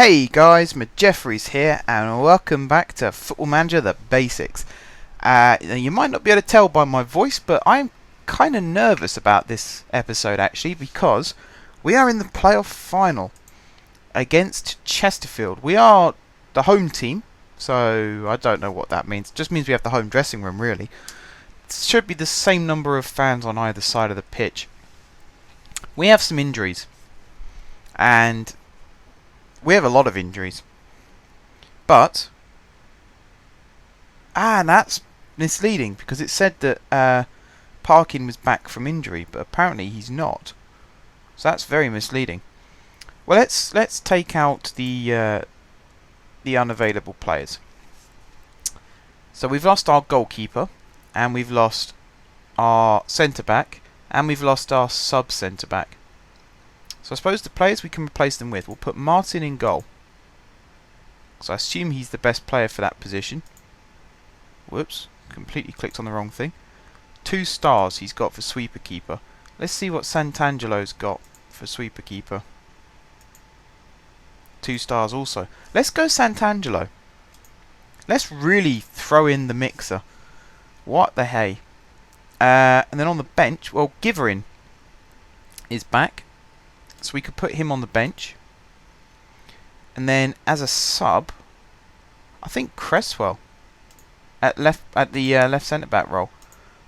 Hey guys, Jeffries here, and welcome back to Football Manager The Basics. You might not be able to tell by my voice, but I'm kind of nervous about this episode actually, because we are in the playoff final against Chesterfield. We are the home team, so I don't know what that means. It just means we have the home dressing room, really. It should be the same number of fans on either side of the pitch. We have some injuries, and we have a lot of injuries. But that's misleading, because it said that Parkin was back from injury, but apparently he's not. So that's very misleading. Well, let's take out the unavailable players. So we've lost our goalkeeper, and we've lost our centre back, and we've lost our sub centre back. So I suppose the players we can replace them with, we'll put Martin in goal. So I assume he's the best player for that position. Whoops, completely clicked on the wrong thing. 2 stars he's got for sweeper keeper. Let's see what Santangelo's got for sweeper keeper. 2 stars also. Let's go Santangelo. Let's really throw in the mixer. What the hey. And then on the bench, well, Giverin is back, so we could put him on the bench. And then as a sub, I think Cresswell at the left centre back role,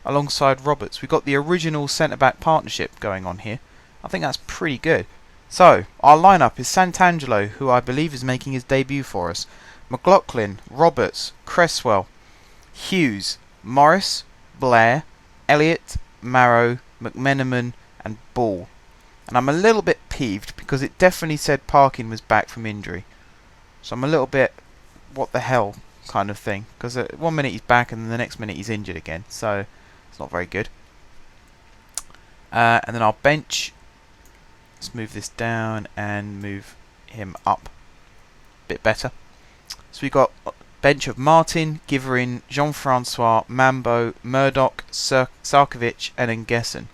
alongside Roberts. We've got the original centre back partnership going on here. I think that's pretty good. So our lineup is Santangelo, who I believe is making his debut for us, McLaughlin, Roberts, Cresswell, Hughes, Morris, Blair, Elliott, Marrow, McMenamin and Ball. And I'm a little bit peeved because it definitely said Parkin was back from injury. So I'm a little bit, what the hell kind of thing. Because 1 minute he's back and then the next minute he's injured again. So it's not very good. And then our bench. Let's move this down and move him up a bit better. So we've got a bench of Martin, Giverin, Jean-Francois, Mambo, Murdoch, Sarkovic and Ngessen.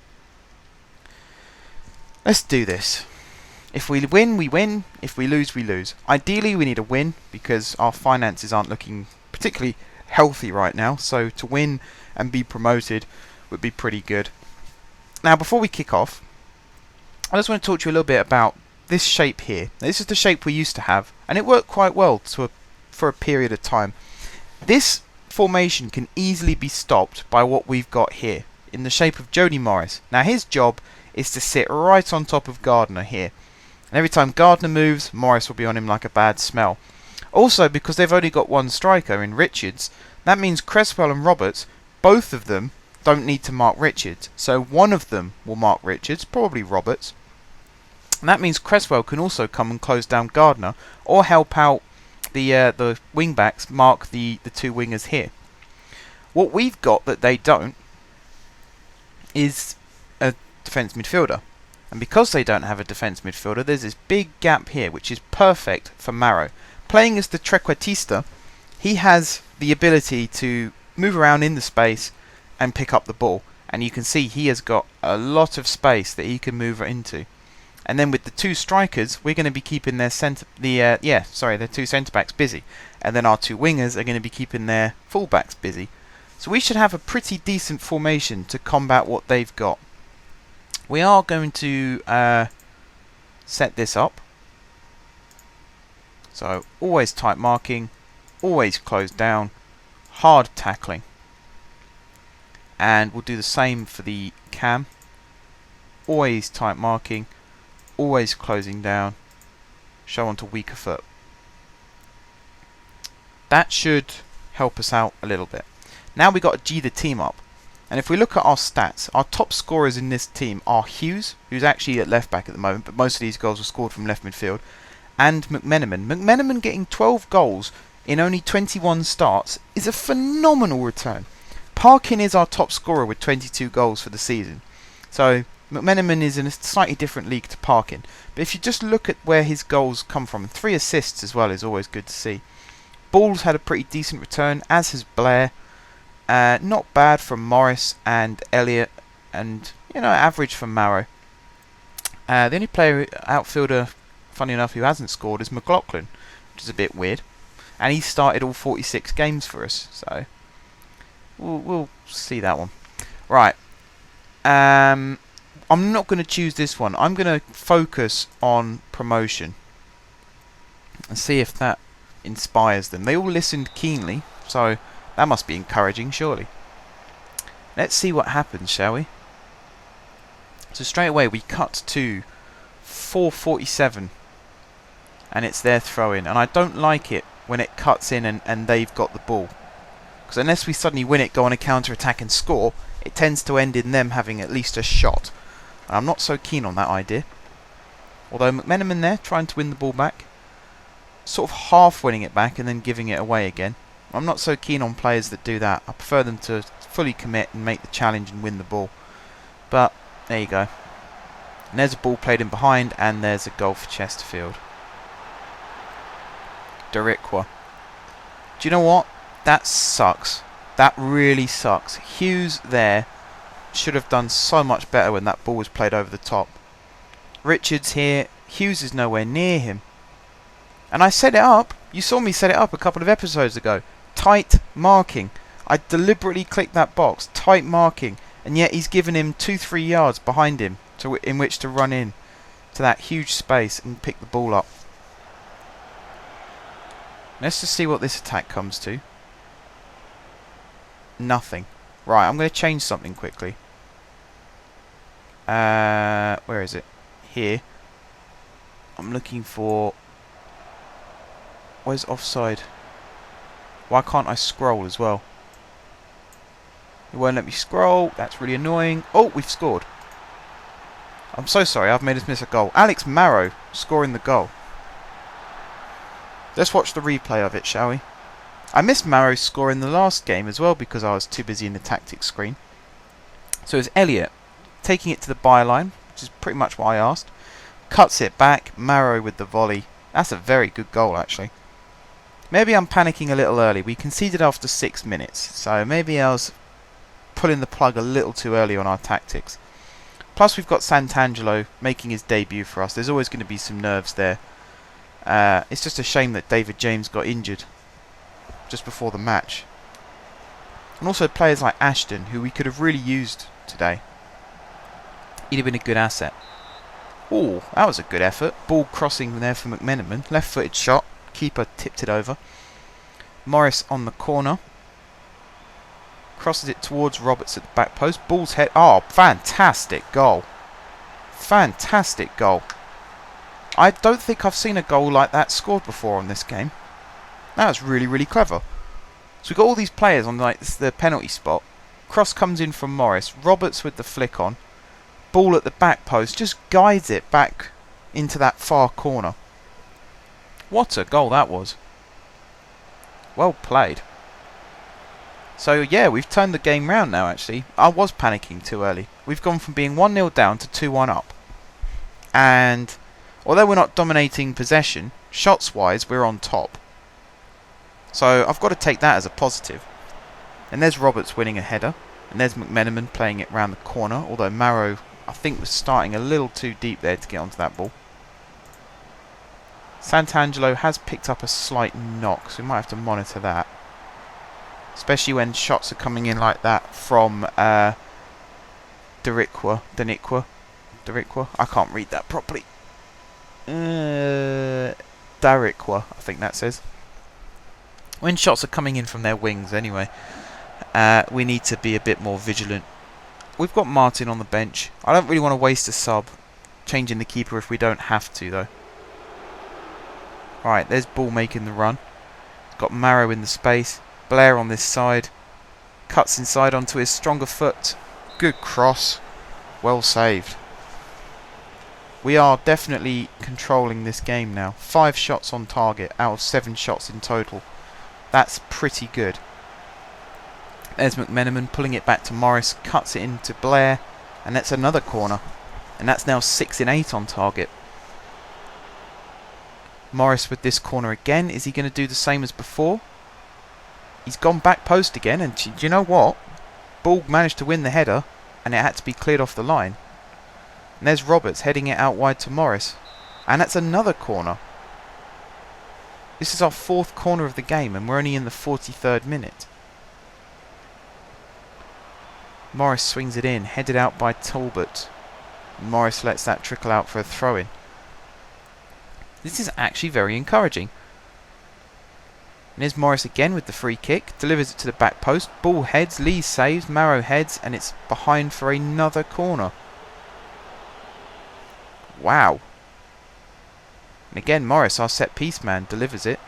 Let's do this. If we win, we win. If we lose, we lose. Ideally, we need a win, because our finances aren't looking particularly healthy right now. So to win and be promoted would be pretty good. Now, before we kick off, I just want to talk to you a little bit about this shape here. Now, this is the shape we used to have, and it worked quite well for a period of time. This formation can easily be stopped by what we've got here, in the shape of Jody Morris. Now, his job is to sit right on top of Gardner here. And every time Gardner moves, Morris will be on him like a bad smell. Also, because they've only got one striker in Richards, that means Cresswell and Roberts, both of them, don't need to mark Richards. So one of them will mark Richards, probably Roberts. And that means Cresswell can also come and close down Gardner, or help out the wing-backs mark the 2 wingers here. What we've got that they don't is a defence midfielder. And because they don't have a defence midfielder, there's this big gap here, which is perfect for Marrow. Playing as the trequartista, he has the ability to move around in the space and pick up the ball. And you can see he has got a lot of space that he can move into. And then with the 2 strikers, we're going to be keeping their their 2 centre backs busy. And then our 2 wingers are going to be keeping their full backs busy. So we should have a pretty decent formation to combat what they've got. We are going to set this up. So always tight marking, always close down, hard tackling. And we'll do the same for the cam. Always tight marking, always closing down, show onto weaker foot. That should help us out a little bit. Now we've got to G the team up. And if we look at our stats, our top scorers in this team are Hughes, who's actually at left back at the moment, but most of these goals were scored from left midfield, and McMenamin. McMenamin getting 12 goals in only 21 starts is a phenomenal return. Parkin is our top scorer with 22 goals for the season. So McMenamin is in a slightly different league to Parkin. But if you just look at where his goals come from, 3 assists as well is always good to see. Ball's had a pretty decent return, as has Blair. Not bad from Morris and Elliott, and average from Marrow. The only player outfielder funny enough, who hasn't scored is McLaughlin, which is a bit weird. And he started all 46 games for us, so we'll see that one. Right. I'm not going to choose this one. I'm going to focus on promotion and see if that inspires them. They all listened keenly, so that must be encouraging, surely. Let's see what happens, shall we? So straight away we cut to 4:47, and it's their throw-in, and I don't like it when it cuts in and they've got the ball, because unless we suddenly win it, go on a counter-attack and score, it tends to end in them having at least a shot. And I'm not so keen on that idea. Although McMenamin there, trying to win the ball back, sort of half winning it back and then giving it away again. I'm not so keen on players that do that. I prefer them to fully commit and make the challenge and win the ball. But there you go. And there's a ball played in behind, and there's a goal for Chesterfield. Darikwa. Do you know what? That sucks. That really sucks. Hughes there should have done so much better when that ball was played over the top. Richards here. Hughes is nowhere near him. And I set it up. You saw me set it up a couple of episodes ago. Tight marking. I deliberately clicked that box. Tight marking. And yet he's given him 2-3 yards behind him in which to run in to that huge space and pick the ball up. Let's just see what this attack comes to. Nothing. Right, I'm going to change something quickly. Where is it? Here. I'm looking for... Where's offside? Why can't I scroll as well? It won't let me scroll. That's really annoying. Oh, we've scored. I'm so sorry, I've made us miss a goal. Alex Marrow scoring the goal. Let's watch the replay of it, shall we? I missed Marrow score in the last game as well because I was too busy in the tactics screen. So it's Elliott taking it to the byline, which is pretty much what I asked. Cuts it back. Marrow with the volley. That's a very good goal, actually. Maybe I'm panicking a little early. We conceded after 6 minutes, so maybe I was pulling the plug a little too early on our tactics. Plus we've got Santangelo making his debut for us. There's always going to be some nerves there. It's just a shame that David James got injured just before the match. And also players like Ashton, who we could have really used today. He'd have been a good asset. Oh, that was a good effort. Ball crossing there for McMenamin. Left-footed shot. Keeper tipped it over. Morris on the corner. Crosses it towards Roberts at the back post. Ball's head. Oh, fantastic goal. Fantastic goal. I don't think I've seen a goal like that scored before on this game. That was really, really clever. So we've got all these players on like the penalty spot. Cross comes in from Morris. Roberts with the flick on. Ball at the back post. Just guides it back into that far corner. What a goal that was. Well played. So yeah, we've turned the game round now actually. I was panicking too early. We've gone from being 1-0 down to 2-1 up. And although we're not dominating possession, shots-wise we're on top. So I've got to take that as a positive. And there's Roberts winning a header. And there's McMenamin playing it round the corner. Although Marrow, I think, was starting a little too deep there to get onto that ball. Santangelo has picked up a slight knock, so we might have to monitor that. Especially when shots are coming in like that from Darikwa. I can't read that properly. Darikwa, I think that says. When shots are coming in from their wings anyway, we need to be a bit more vigilant. We've got Martin on the bench. I don't really want to waste a sub changing the keeper if we don't have to though. Alright, there's Ball making the run. Got Marrow in the space. Blair on this side. Cuts inside onto his stronger foot. Good cross. Well saved. We are definitely controlling this game now. 5 shots on target out of 7 shots in total. That's pretty good. There's McMenamin pulling it back to Morris. Cuts it into Blair. And that's another corner. And that's now 6 in 8 on target. Morris with this corner again. Is he going to do the same as before? He's gone back post again, and do you know what? Ball managed to win the header, and it had to be cleared off the line. And there's Roberts heading it out wide to Morris. And that's another corner. This is our 4th corner of the game, and we're only in the 43rd minute. Morris swings it in, headed out by Talbot. Morris lets that trickle out for a throw-in. This is actually very encouraging. And here's Morris again with the free kick. Delivers it to the back post. Ball heads. Lee saves. Marrow heads. And it's behind for another corner. Wow. And again, Morris, our set-piece man, delivers it.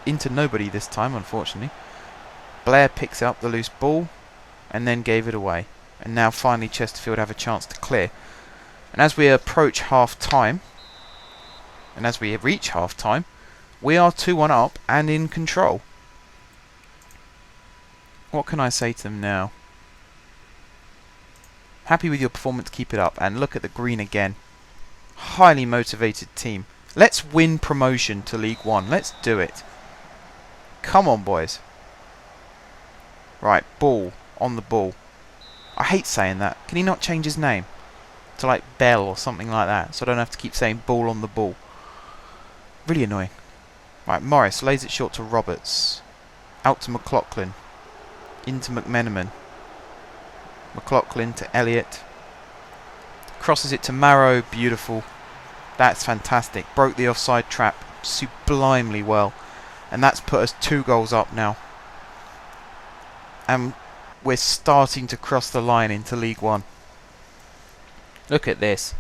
Into nobody this time, unfortunately. Blair picks up the loose ball. And then gave it away. And now finally Chesterfield have a chance to clear. And as we approach half-time, and as we reach half-time, we are 2-1 up and in control. What can I say to them now? Happy with your performance, keep it up. And look at the green again. Highly motivated team. Let's win promotion to League One. Let's do it. Come on, boys. Right, ball. On the ball. I hate saying that. Can he not change his name to like Bell or something like that, so I don't have to keep saying ball on the ball? Really annoying. Right, Morris lays it short to Roberts. Out to McLaughlin. Into McMenamin. McLaughlin to Elliott. Crosses it to Marrow. Beautiful. That's fantastic. Broke the offside trap sublimely well. And that's put us 2 goals up now. And we're starting to cross the line into League One. Look at this.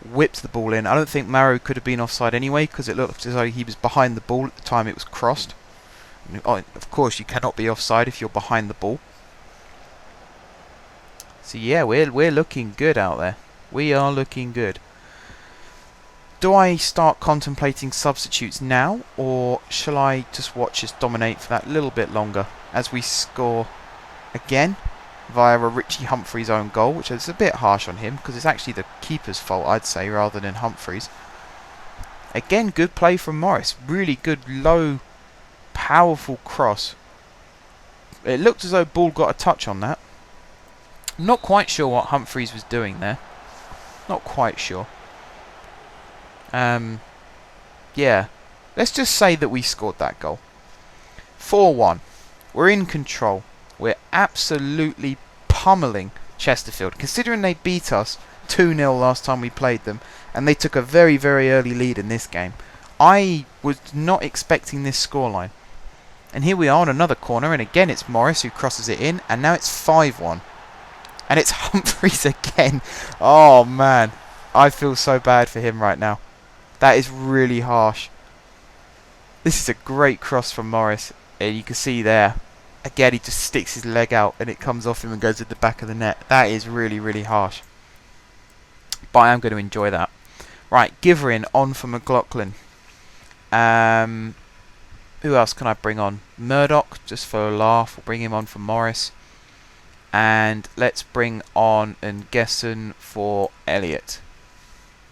Whips the ball in. I don't think Marrow could have been offside anyway, because it looked as though he was behind the ball at the time it was crossed. Of course, you cannot be offside if you're behind the ball. So yeah, we're looking good out there. We are looking good. Do I start contemplating substitutes now, or shall I just watch us dominate for that little bit longer as we score again via a Richie Humphreys own goal, which is a bit harsh on him because it's actually the keeper's fault, I'd say, rather than Humphreys. Again, good play from Morris. Really good, low, powerful cross. It looked as though ball got a touch on that. Not quite sure what Humphreys was doing there. Not quite sure. Yeah. Let's just say that we scored that goal. 4-1. We're in control. We're absolutely pummeling Chesterfield. Considering they beat us 2-0 last time we played them, and they took a very, very early lead in this game, I was not expecting this scoreline. And here we are on another corner, and again it's Morris who crosses it in, and now it's 5-1. And it's Humphreys again. Oh man, I feel so bad for him right now. That is really harsh. This is a great cross from Morris, and you can see there. Again, he just sticks his leg out and it comes off him and goes at the back of the net. That is really, really harsh. But I am going to enjoy that. Right, Giverin on for McLaughlin. Who else can I bring on? Murdoch, just for a laugh. We'll bring him on for Morris. And let's bring on Ngesson for Elliott.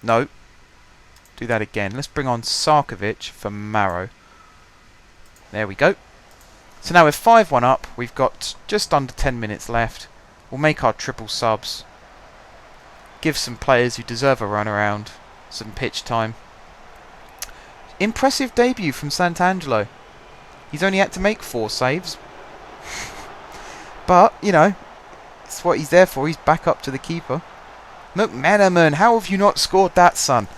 No. Do that again. Let's bring on Sarkovic for Marrow. There we go. So now we're 5-1 up. We've got just under 10 minutes left. We'll make our triple subs. Give some players who deserve a run around some pitch time. Impressive debut from Sant'Angelo. He's only had to make 4 saves. But, you know, it's what he's there for. He's back up to the keeper. McMenamin, how have you not scored that, son?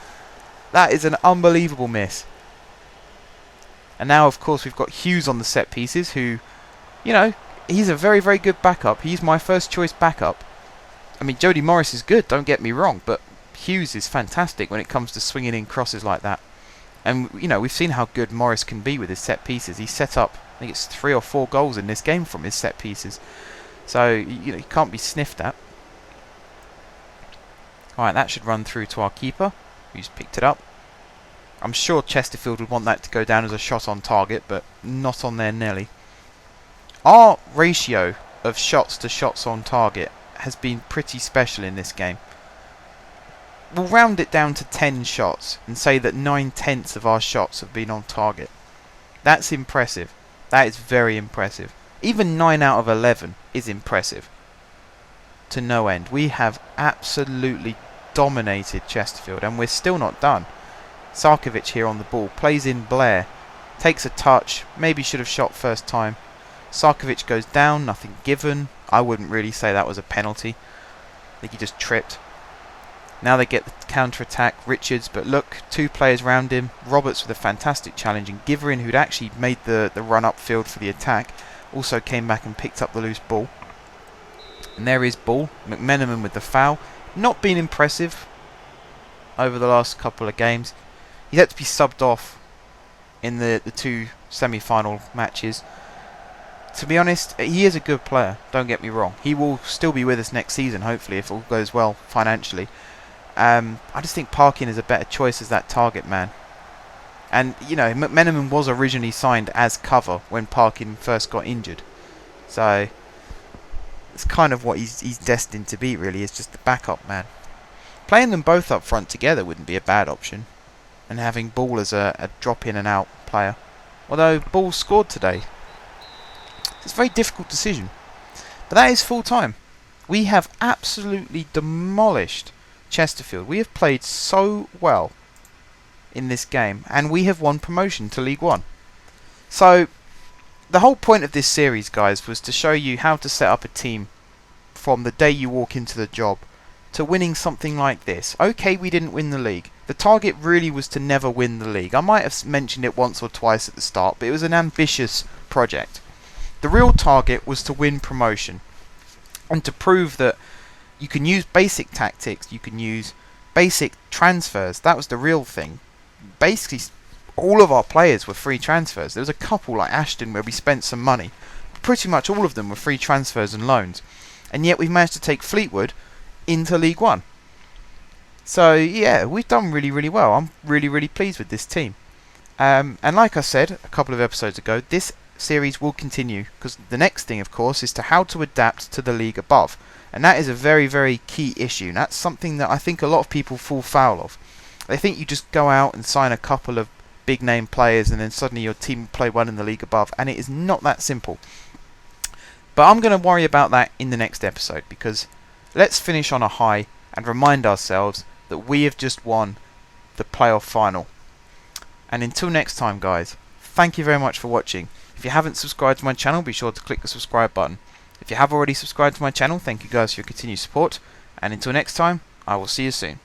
That is an unbelievable miss. And now, of course, we've got Hughes on the set pieces, who, you know, he's a very, very good backup. He's my first choice backup. I mean, Jody Morris is good, don't get me wrong, but Hughes is fantastic when it comes to swinging in crosses like that. And, you know, we've seen how good Morris can be with his set pieces. He's set up, I think it's 3 or 4 goals in this game from his set pieces. So, you know, he can't be sniffed at. Alright, that should run through to our keeper, who's picked it up. I'm sure Chesterfield would want that to go down as a shot on target, but not on their Nelly. Our ratio of shots to shots on target has been pretty special in this game. We'll round it down to 10 shots and say that 9/10 of our shots have been on target. That's impressive. That is very impressive. Even 9 out of 11 is impressive. To no end. We have absolutely dominated Chesterfield, and we're still not done. Sarkovic here on the ball, plays in Blair, takes a touch, maybe should have shot first time. Sarkovic goes down, nothing given. I wouldn't really say that was a penalty. I think he just tripped. Now they get the counter-attack, Richards, but look, 2 players round him. Roberts with a fantastic challenge, and Giverin, who'd actually made the run upfield for the attack, also came back and picked up the loose ball. And there is ball. McMenamin with the foul. Not been impressive over the last couple of games. He's had to be subbed off in the 2 semi-final matches. To be honest, he is a good player, don't get me wrong. He will still be with us next season, hopefully, if all goes well financially. I just think Parkin is a better choice as that target man. And, you know, McMenamin was originally signed as cover when Parkin first got injured. So, it's kind of what he's destined to be, really, is just the backup man. Playing them both up front together wouldn't be a bad option. And having Ball as a drop in and out player. Although, Ball scored today. It's a very difficult decision. But that is full time. We have absolutely demolished Chesterfield. We have played so well in this game, and we have won promotion to League One. So the whole point of this series, guys, was to show you how to set up a team from the day you walk into the job to winning something like this. Okay, we didn't win the league. The target really was to never win the league. I might have mentioned it once or twice at the start, but it was an ambitious project. The real target was to win promotion and to prove that you can use basic tactics, you can use basic transfers. That was the real thing. Basically, all of our players were free transfers. There was a couple like Ashton where we spent some money. Pretty much all of them were free transfers and loans. And yet we've managed to take Fleetwood into League One. So yeah, we've done really, really well. I'm really, really pleased with this team. And like I said a couple of episodes ago, this series will continue, because the next thing, of course, is to how to adapt to the league above. And that is a very, very key issue. And that's something that I think a lot of people fall foul of. They think you just go out and sign a couple of big name players and then suddenly your team will play well in the league above. And it is not that simple. But I'm going to worry about that in the next episode, because let's finish on a high and remind ourselves that we have just won the playoff final. And until next time, guys, thank you very much for watching. If you haven't subscribed to my channel, be sure to click the subscribe button. If you have already subscribed to my channel, thank you guys for your continued support. And until next time, I will see you soon.